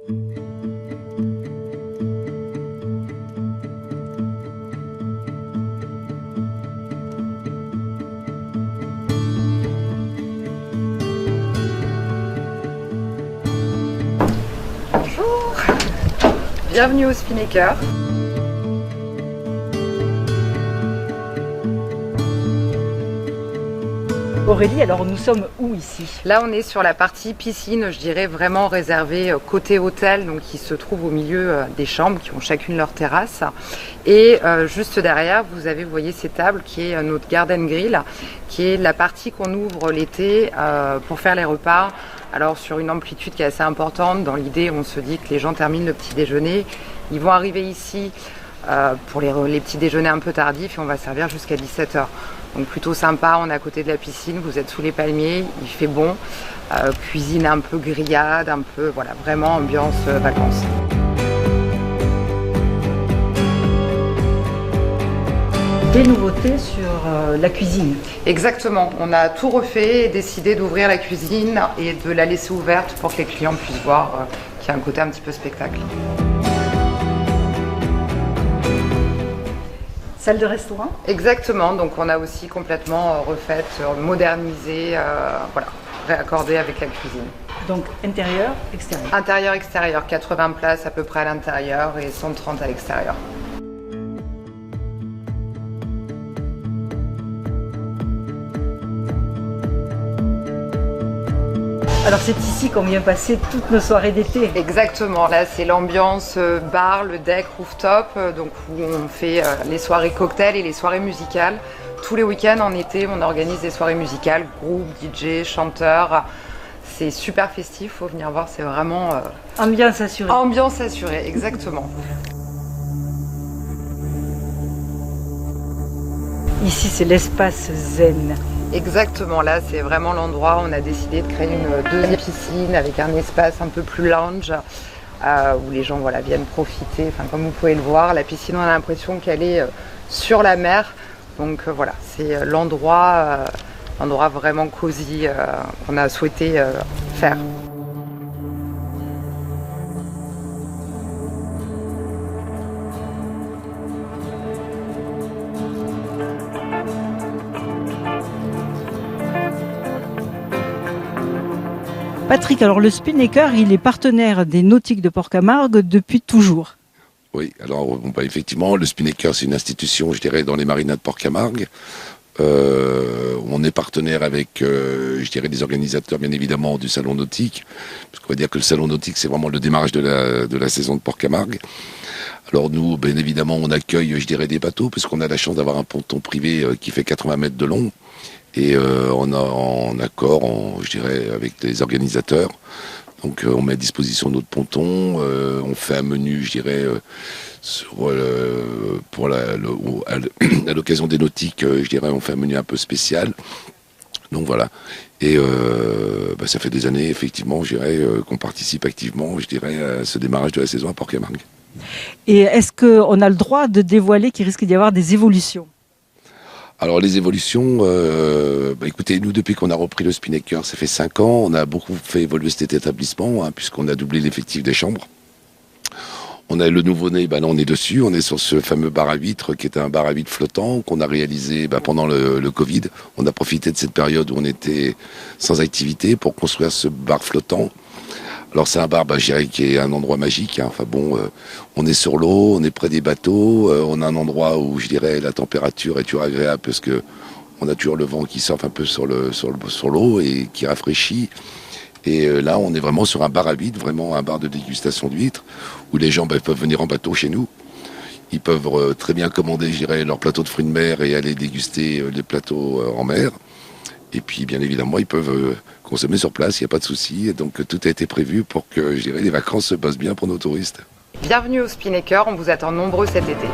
Bonjour, bienvenue au Spinnaker. Aurélie, alors nous sommes où ici? Là on est sur la partie piscine, je dirais vraiment réservée côté hôtel, donc qui se trouve au milieu des chambres qui ont chacune leur terrasse. Et juste derrière, vous voyez ces tables qui est notre garden grill, qui est la partie qu'on ouvre l'été pour faire les repas. Alors sur une amplitude qui est assez importante, dans l'idée on se dit que les gens terminent le petit déjeuner, ils vont arriver ici pour les petits déjeuners un peu tardifs et on va servir jusqu'à 17h. Donc plutôt sympa, on est à côté de la piscine, vous êtes sous les palmiers, il fait bon, cuisine un peu grillade, un peu, voilà, vraiment ambiance vacances. Des nouveautés sur la cuisine. Exactement, on a tout refait et décidé d'ouvrir la cuisine et de la laisser ouverte pour que les clients puissent voir qu'il y a un côté un petit peu spectacle. Salle de restaurant? Exactement, donc on a aussi complètement refait, modernisé, voilà, réaccordé avec la cuisine. Donc intérieur, extérieur? Intérieur, extérieur, 80 places à peu près à l'intérieur et 130 à l'extérieur. Alors c'est ici qu'on vient passer toutes nos soirées d'été. Exactement, là c'est l'ambiance bar, le deck rooftop, donc où on fait les soirées cocktails et les soirées musicales. Tous les week-ends en été, on organise des soirées musicales, groupe, DJ, chanteurs. C'est super festif, faut venir voir, c'est vraiment... Ambiance assurée. Ambiance assurée, exactement. Ici c'est l'espace zen. Exactement, là c'est vraiment l'endroit où on a décidé de créer une deuxième piscine avec un espace un peu plus lounge où les gens viennent profiter. Enfin, comme vous pouvez le voir, la piscine on a l'impression qu'elle est sur la mer. Donc voilà, c'est l'endroit vraiment cosy qu'on a souhaité faire. Patrick, alors le Spinnaker, il est partenaire des Nautiques de Port-Camargue depuis toujours. Oui, alors effectivement, le Spinnaker, c'est une institution, je dirais, dans les marinas de Port-Camargue. On est partenaire avec, je dirais, des organisateurs, bien évidemment, du Salon Nautique. Parce qu'on va dire que le Salon Nautique, c'est vraiment le démarrage de la saison de Port-Camargue. Alors nous, bien évidemment, on accueille, je dirais, des bateaux, parce qu'on a la chance d'avoir un ponton privé qui fait 80 mètres de long. Et on a en accord, je dirais, avec les organisateurs. Donc on met à disposition notre ponton, on fait un menu, je dirais, à l'occasion des nautiques, je dirais, on fait un menu un peu spécial. Donc voilà. Et ça fait des années, effectivement, je dirais, qu'on participe activement, je dirais, à ce démarrage de la saison à Port-Camargue. Et est-ce qu'on a le droit de dévoiler qu'il risque d'y avoir des évolutions? Alors les évolutions, écoutez, nous depuis qu'on a repris le Spinnaker, ça fait 5 ans, on a beaucoup fait évoluer cet établissement, puisqu'on a doublé l'effectif des chambres. On a le nouveau-né, là on est dessus, on est sur ce fameux bar à vitres qui est un bar à vitres flottant qu'on a réalisé pendant le Covid. On a profité de cette période où on était sans activité pour construire ce bar flottant. Alors c'est un bar, je dirais, qui est un endroit magique. Enfin bon, on est sur l'eau, on est près des bateaux, on a un endroit où, je dirais, la température est toujours agréable parce que on a toujours le vent qui surfe un peu sur l'eau et qui rafraîchit. Et là, on est vraiment sur un bar à vitres, vraiment un bar de dégustation d'huîtres, où les gens peuvent venir en bateau chez nous. Ils peuvent très bien commander, je dirais, leur plateau de fruits de mer et aller déguster les plateaux en mer. Et puis, bien évidemment, ils peuvent consommer sur place, il n'y a pas de souci. Et donc, tout a été prévu pour que, je dirais, les vacances se passent bien pour nos touristes. Bienvenue au Spinnaker, on vous attend nombreux cet été.